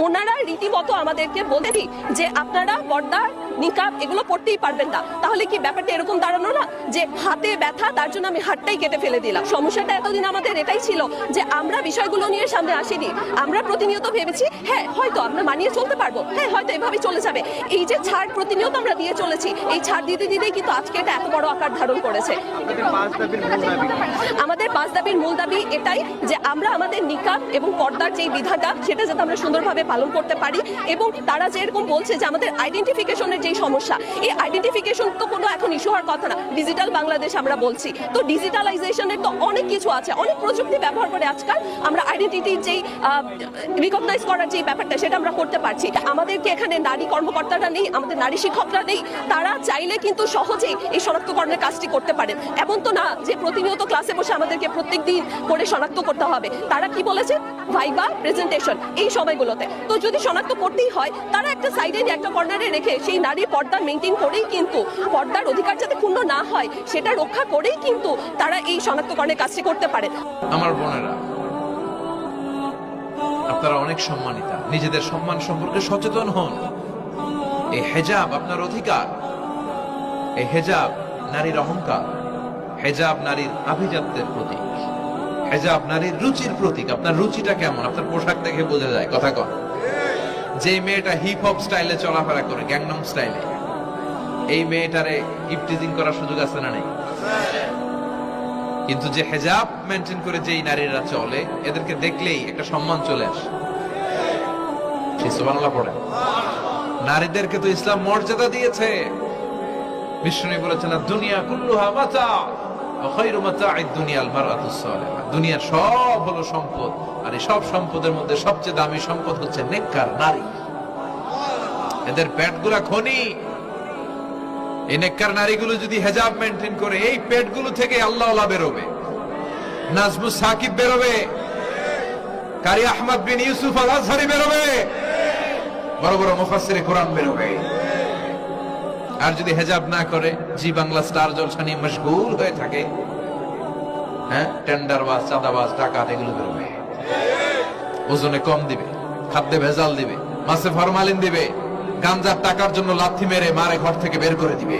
ওনারা রীতিমতো আমাদেরকে বলেছি যে আপনারা পর্দা নিকাব এগুলো পড়তেই পারবেন না। তাহলে কি ব্যাপারটা এরকম দাঁড়ানো না যে হাতে ব্যথা, তার জন্য আমি হাতটাই কেটে ফেলে দিলাম? সমস্যাটা এতদিন আমাদের এটাই ছিল যে আমরা বিষয়গুলো নিয়ে সামনে আসিনি। আমরা প্রতিনিয়ত ভেবেছি হ্যাঁ হয়তো আমরা মানিয়ে চলতে পারবো, হ্যাঁ হয়তো এভাবে চলে যাবে। এই যে ছাড় প্রতিনিয়ত আমরা দিয়ে চলেছি, এই ছাড় দিতে দিতেই কিন্তু আজকে এটা এত বড় আকার ধারণ করেছে। আমাদের 5 দাবির মূল দাবি এটাই যে আমরা আমাদের নিকাব এবং পর্দার যে বিধানটা সেটা যাতে আমরা সুন্দরভাবে পালন করতে পারি। এবং তারা যেরকম বলছে যে আমাদের আইডেন্টিফিকেশনের যে সমস্যা, এই আইডেন্টিফিকেশন তো কোনো এখন ইস্যু হওয়ার কথা না। ডিজিটাল বাংলাদেশ আমরা বলছি, তো ডিজিটালাইজেশনের তো অনেক কিছু আছে, অনেক প্রযুক্তি ব্যবহার করে আজকাল আমরা আইডেন্টিটির যেই রিকগনাইজ করার যে ব্যাপারটা সেটা আমরা করতে পারছি। আমাদেরকে এখানে নারী কর্মকর্তারা নেই, আমাদের নারী শিক্ষকরা নেই, তারা চাইলে কিন্তু সহজেই এই শনাক্তকরণের কাজটি করতে পারেন। এমন তো না যে প্রতিনিয়ত ক্লাসে বসে আমাদেরকে প্রত্যেক দিন করে শনাক্ত করতে হবে। তারা কি বলেছে, ভাইবা প্রেজেন্টেশন এই সময়গুলোতে। তো যদি শনাক্ত করতেই হয়, তারা একটা সাইডে একটা কর্নারে রেখে সেই নারীর পর্দা মেনটেন করেই কিন্তু পর্দার অধিকার যাতে ক্ষুণ্ণ না হয় সেটা রক্ষা করেই কিন্তু তারা এই শনাক্তকরণের কাজটি করতে পারে। আমার বোনেরা, আপনারা অনেক সম্মানিতা, নিজেদের সম্মান সম্পর্কে সচেতন হন। এই হেজাব আপনার অধিকার, এই হেজাব নারীর অহংকার, হেজাব নারীর আভিজাত্যের প্রতীক, হেজাব নারীর রুচির প্রতীক। আপনার রুচিটা কেমন আপনার পোশাক দেখে বোঝা যায়। কথা কন, যে মেয়েটা হিপ হপ স্টাইলে চলাফেরা করে, গ্যাংনম স্টাইলে, এই মেয়েটারে ইপটিজিং করার সুযোগ আছে না নেই? কিন্তু যে হেজাব মেনটেন করে যেই নারীরা চলে, এদেরকে দেখলেই একটা সম্মান চলে আসে। সুবহানাল্লাহ পড়ে। নারীদেরকে তো ইসলাম মর্যাদা দিয়েছে। বিষ্ণু বলেছেন দুনিয়া কুল্লুহা মাতা ওয়া খায়রু মাতা'আদ দুনিয়াল মারআতুস সালিহা। দুনিয়ার সব হলো সম্পদ, আর এই সব সম্পদের মধ্যে সবচেয়ে দামি সম্পদ হচ্ছে নেককার নারী। এদের পেটগুলা খনি। এই নেককার নারীগুলো যদি হেজাব মেনটেন করে, এই পেটগুলো থেকে আল্লাহওয়ালা বেরোবে, নাজমুস সাকিব বেরোবে, কারি আহমদ বিন ইউসুফ আল আজহারি বেরোবে, বড় বড় মুফাসসিরে কোরআন বেরোবে। আর যদি হেজাব না করে, জি বাংলা স্টার জলসা নিয়ে মশগুল হয়ে থাকে, হ্যাঁ, টেন্ডারবাজ, চাঁদাবাজ, ডাকাত, এগুলো বেরোবে। ওজনে কম দিবে, খাদ্যে ভেজাল দিবে, মাছে ফরমালিন দিবে, গাঞ্জার টাকার জন্য লাথি মেরে মারে ঘর থেকে বের করে দিবে।